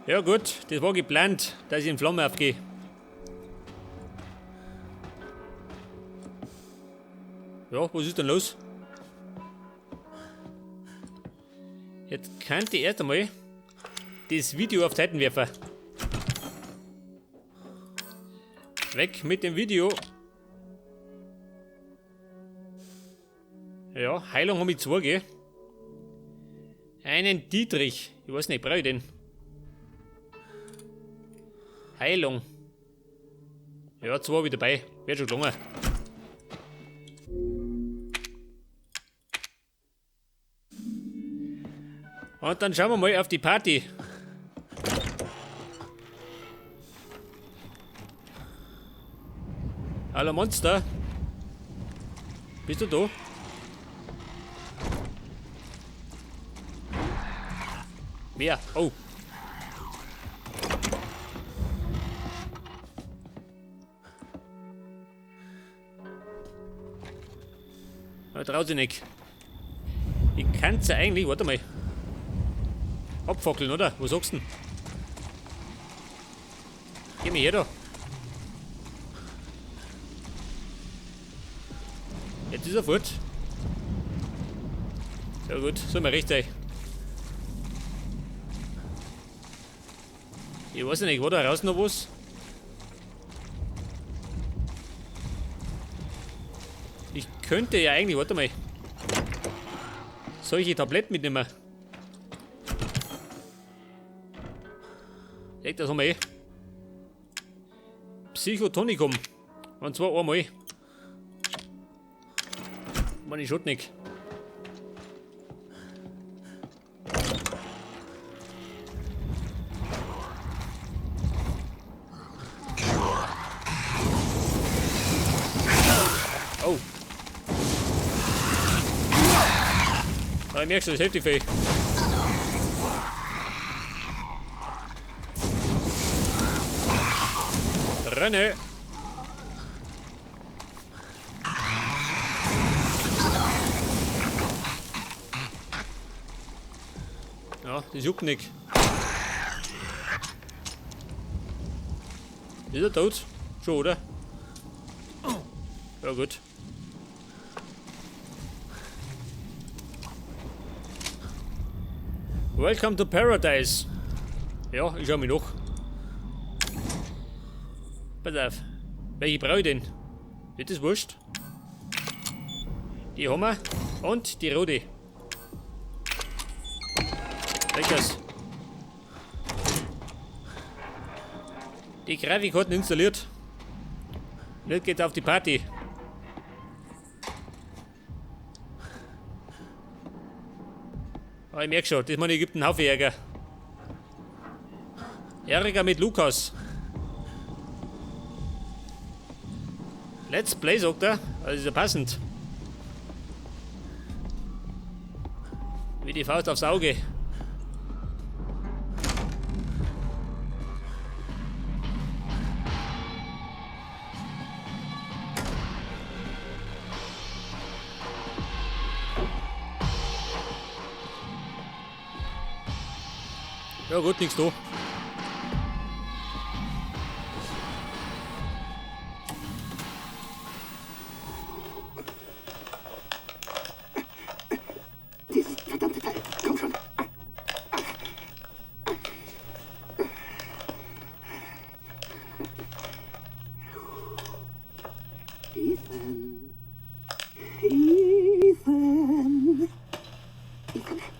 Ja gut, das war geplant, dass ich in Flamme aufgehe. Ja, was ist denn los? Jetzt könnte ich erst einmal das Video auf Seiten werfen. Weg mit dem Video. Ja, Heilung habe ich 2, gell? Einen Dietrich. Ich weiß nicht, brauche ich den? Heilung. Ja, 2 habe ich dabei. Wird schon gelungen. Und dann schauen wir mal auf die Party. Hallo Monster. Bist du da? Wer? Oh. Da traut sich nicht. Ich kann's ja eigentlich, warte mal. Abfackeln, oder? Was sagst du denn? Geh mir her da. Jetzt ist er fort. Ja gut, soll mir recht sein. Ich weiß nicht, war da draußen noch was? Ich könnte ja eigentlich, warte mal, solche Tabletten mitnehmen. Das haben wir eh. Psychotonikum. Und zwar einmal. Mann, ich schaut nicht. Oh. Da merkst du, das hilft die Fee. Renne! Ja, das juckt nicht. Ist er tot? Schon, oder? Ja, gut. Welcome to Paradise. Ja, ich schau mich noch. Pass auf. Welche brauche ich denn? Wird das wurscht? Die haben wir. Und die rote. Leckers. Die Grafikkarten installiert. Jetzt geht's auf die Party. Ah, ich merke schon, das Mann gibt einen Haufen Ärger. Ärger mit Lukas. Let's Play, sagt er. Also ist ja passend. Wie die Faust aufs Auge. Ja gut, nichts da.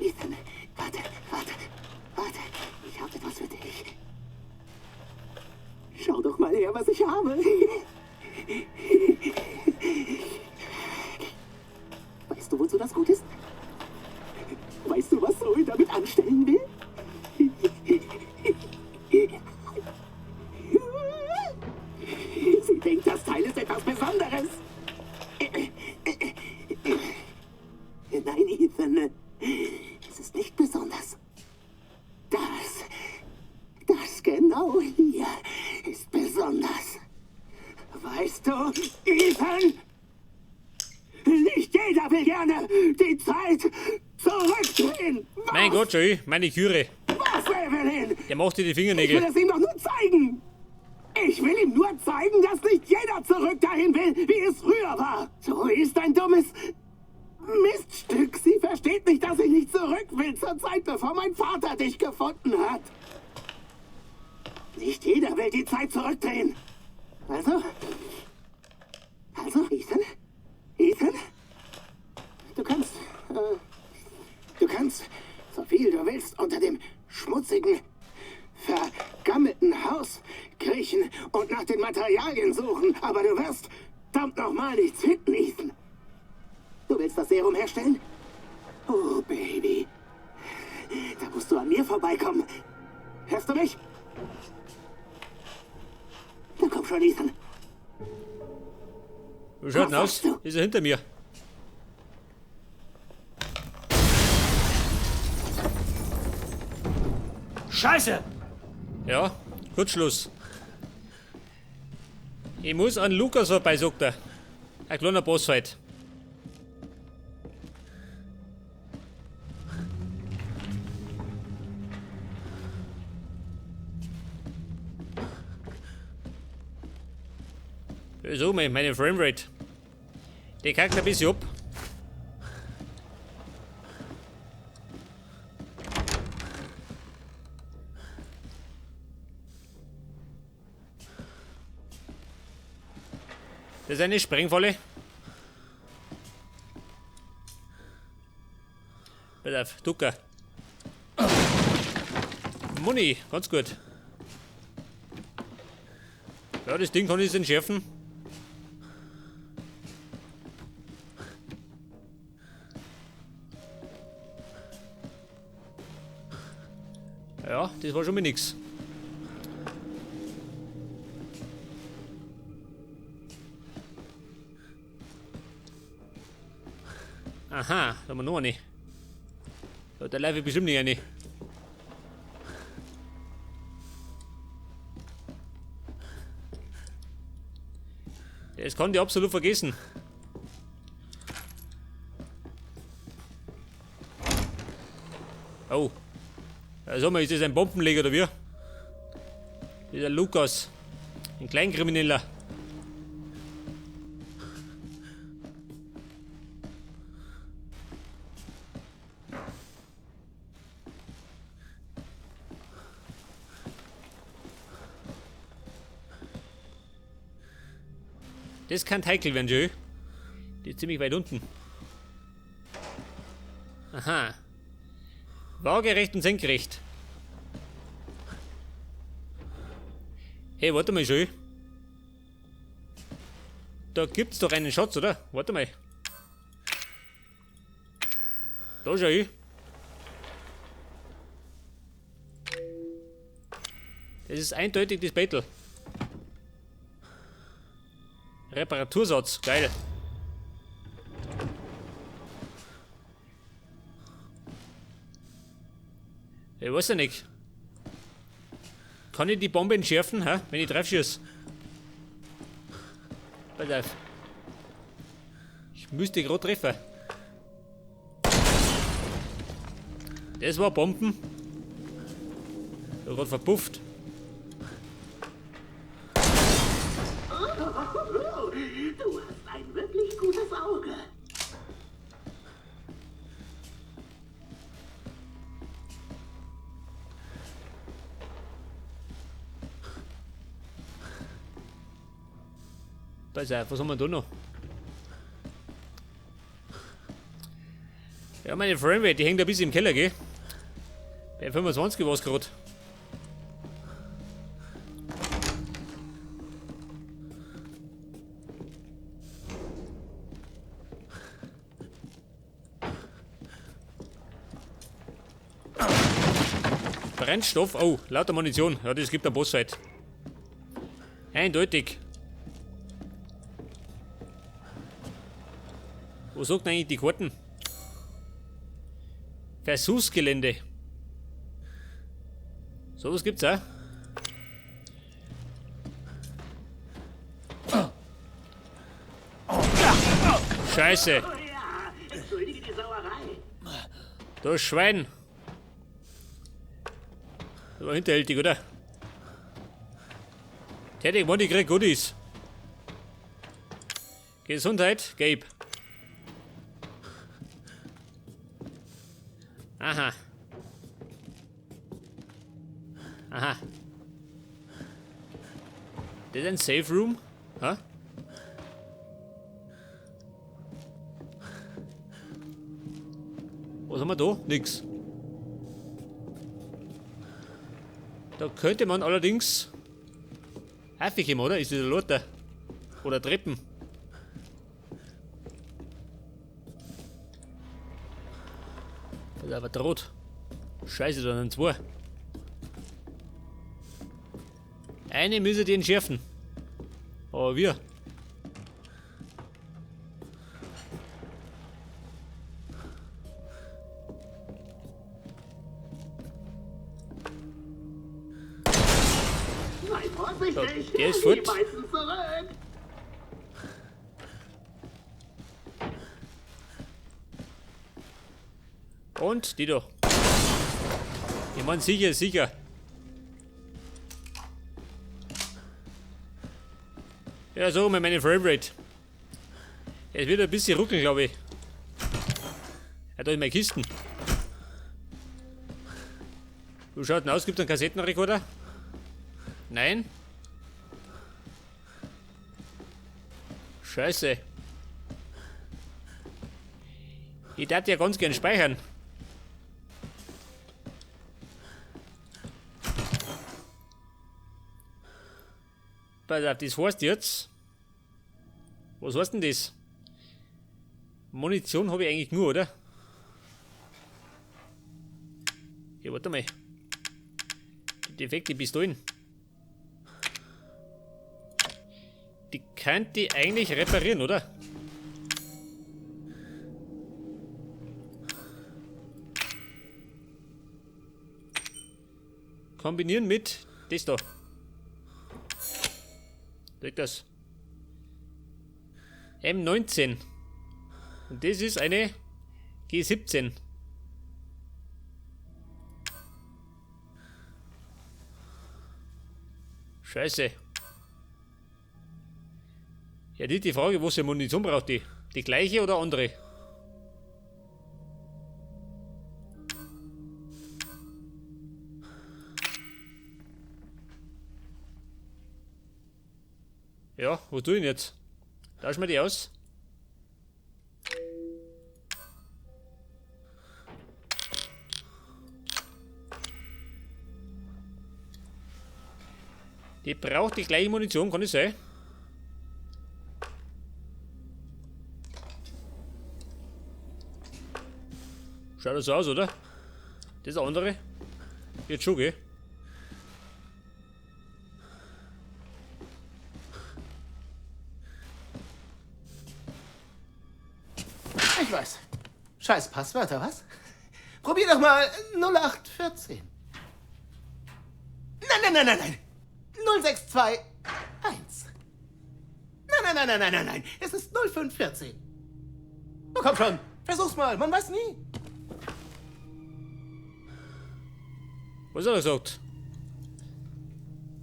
Ethan, warte, ich habe etwas für dich. Schau doch mal her, was ich habe. Weißt du, wozu das gut ist? Weißt du, was Zoe damit anstellen will? Sie denkt, das Teil ist etwas Besonderes. Nein, Ethan, es ist nicht besonders. Das genau hier ist besonders. Weißt du, Ethan? Nicht jeder will gerne die Zeit zurückdrehen. Mein Gott, Joey, meine Küre. Was wäre, Evelyn! Der macht dir die Ich will Fingernägel. es ihm doch nur zeigen! Ich will ihm nur zeigen, dass nicht jeder zurück dahin will, wie es früher war. So ist ein dummes Miststück. Sie versteht nicht, dass ich nicht zurück will zur Zeit, bevor mein Vater dich gefunden hat. Nicht jeder will die Zeit zurückdrehen. Also, Ethan, du kannst, so viel du willst, unter dem schmutzigen, vergammelten Haus kriechen und nach den Materialien suchen, aber du wirst verdammt nochmal nichts finden, Ethan. Du willst das Serum herstellen? Oh, Baby. Da musst du an mir vorbeikommen. Hörst du mich? Na komm schon, Ethan. Wie schaut denn Was aus? sagst du? Ist er hinter mir? Scheiße! Ja, Kurzschluss. Ich muss an Lukas vorbei, sagt er. Ein kleiner Bossfight. So, meine Framerate. Die kackt ein bisschen ab. Das ist eine Sprengfalle. Pass auf, Ducker. Muni, ganz gut. Ja, das Ding kann ich jetzt entschärfen. Ja, das war schon mal nix. Aha, da haben wir noch eine. Ja, da laufe ich bestimmt nicht eine. Das kann ich absolut vergessen. Oh. Sag mal, ist das ein Bombenleger oder wie? Das ist der Lukas. Ein Kleinkrimineller. Das kann heikel werden, Joe. Die ist ziemlich weit unten. Aha. Waagerecht und senkrecht. Hey, warte mal, Joe. Da gibt's doch einen Schatz, oder? Warte mal. Da, Joe. Das ist eindeutig das Battle. Reparatursatz, geil. Ich weiß ja nicht. Kann ich die Bombe entschärfen, hä? Wenn ich drauf schieße? Pass auf. Ich müsste gerade treffen. Das war Bomben. Gerade verpufft. Du hast ein wirklich gutes Auge. Pass auf, was haben wir da noch? Ja, meine Framerate, die hängt ein bisschen im Keller, gell? Bei 25 war es gerade. Brennstoff, oh, lauter Munition. Ja, das gibt ein Bossfight. Eindeutig. Wo sagt denn eigentlich die Karten? Versuchsgelände. So was gibt's auch. Scheiße. Oh ja, entschuldige die Sauerei. Du Schwein. Das war hinterhältig, oder? Tätig, Mann, ich krieg Goodies. Gesundheit, Gabe. Aha. Aha. Das ist ein Safe Room? Ha? Was haben wir da? Nix. Da könnte man allerdings aufgehen, oder? Ist wieder Leute. Oder Treppen. Das ist aber droht. Scheiße, da sind zwei. Eine müssen die entschärfen. Aber wir. Sei vorsichtig. So, der ist Die fort. beißen zurück. Und die da. Ich mein sicher, sicher. Ja, so mal meine Framerate. Es wird ein bisschen ruckeln, glaube ich. Ja, da ist meine Kisten. Wie schaut denn aus? Gibt es einen Kassettenrekorder? Nein? Scheiße. Ich darf ja ganz gern speichern. Pass auf, das heißt jetzt. Was heißt denn das? Munition habe ich eigentlich nur, oder? Ja, warte mal. Die defekte Pistolen. Die könnte ich eigentlich reparieren, oder? Kombinieren mit das da. Direkt das. M19. Und das ist eine G17. Scheiße. Ja, die Frage, was für Munition braucht die? Die gleiche oder andere? Ja, was tue ich denn jetzt? Tauschen wir die aus? Die braucht die gleiche Munition, kann es sein? Schaut das so aus, oder? Das andere? Jetzt schon, gell? Ich weiß. Scheiß Passwörter, was? Probier doch mal 0814. Nein. 0621. Nein. Es ist 0514. Oh, komm schon. Versuch's mal. Man weiß nie. Was hat er gesagt?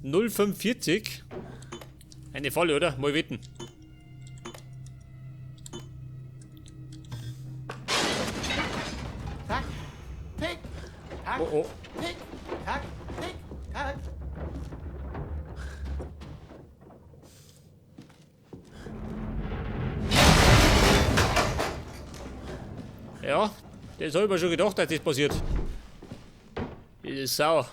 045? Eine Falle, oder? Mal wetten. Tack, tick, tack, Oh, oh. tick, tack, tick, tack. Ja, das habe ich mir schon gedacht, dass das passiert. Diese Sau.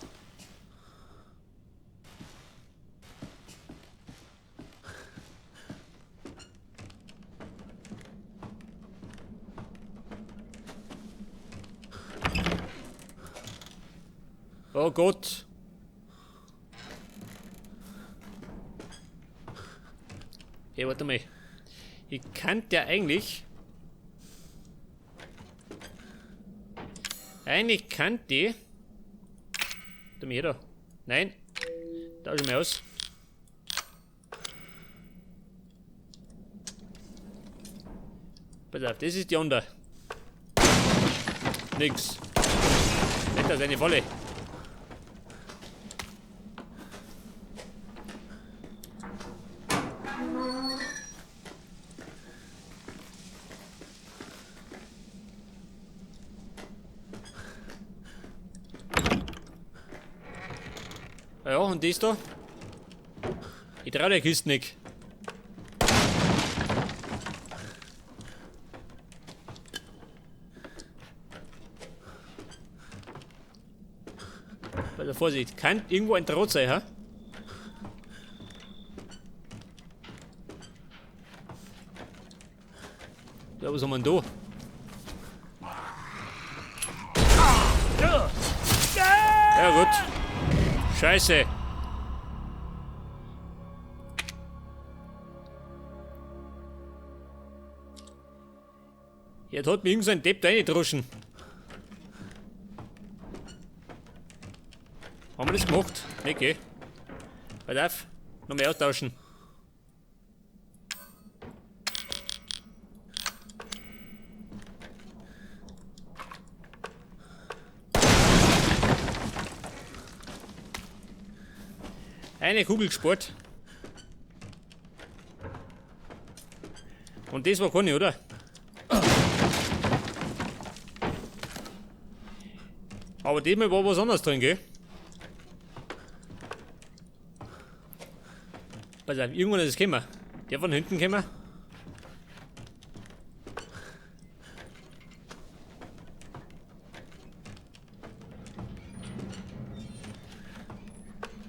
Oh Gott. Hey, warte mal. Ich kannte ja eigentlich... Eigentlich kannte ich... Da mir da. Nein. Da ich mal aus. Pass auf, das ist die andere. Nix. Nicht, das ist eine Falle. Ja, und das da? Ich trau der Kiste nicht. Also Vorsicht, kann irgendwo ein Draht sein, ha? Ja, was haben wir denn da? Ja gut. Scheiße. Jetzt hat mir irgend so ein Depp reingedroschen. Haben wir das gemacht? Nee, geh. Halt auf. Noch mehr austauschen. Eine Kugel gespart. Und das war keine, oder? Aber diesmal war was anderes drin, gell? Pass auf, irgendwann ist es gekommen. Der von hinten gekommen.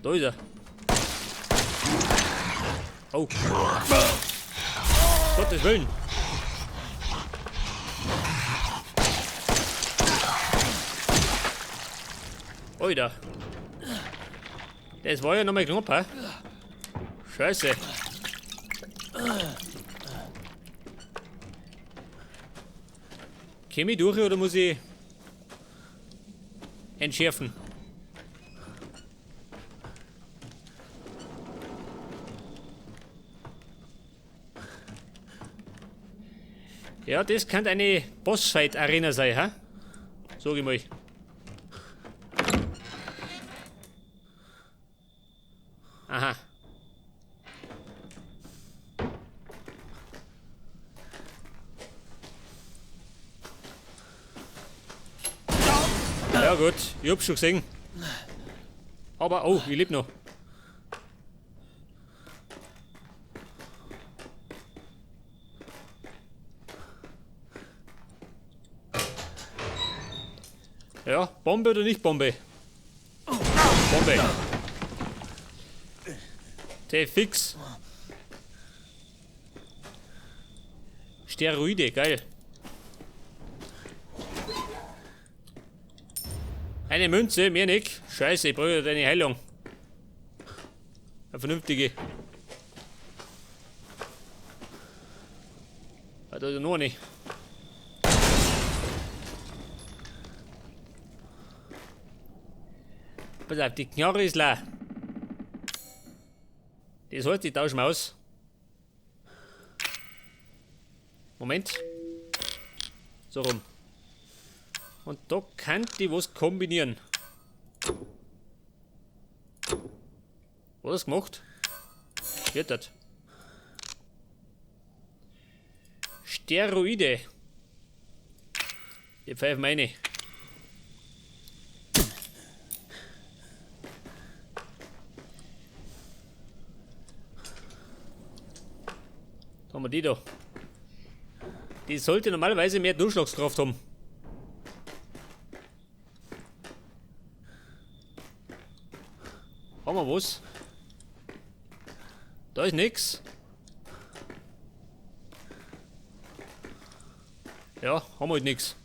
Da ist er. Oh. Gottes Willen. Alter. Das war ja noch mal knapp, hä? Scheiße. Komm ich durch oder muss ich entschärfen? Ja, das kann eine Bossfight-Arena sein, ha? Sag ich mal. Aha. Ja gut, ich hab's schon gesehen. Aber, oh, ich lebe noch. Ja, Bombe oder nicht Bombe? Bombe. Fix. Steroide, geil. Eine Münze, mehr nicht. Scheiße, ich brauche deine Heilung. Eine vernünftige. Ah, da ist noch nicht. Pass auf, die Knarre ist leer. Das heißt, ich tausche mal aus. Moment. So rum. Und da kann ich was kombinieren. War das gemacht? Wird das. Steroide. Die pfeifen meine. Da haben wir die da. Die sollte normalerweise mehr Durchschlagskraft haben. Haben wir was? Da ist nix. Ja, haben wir halt nix.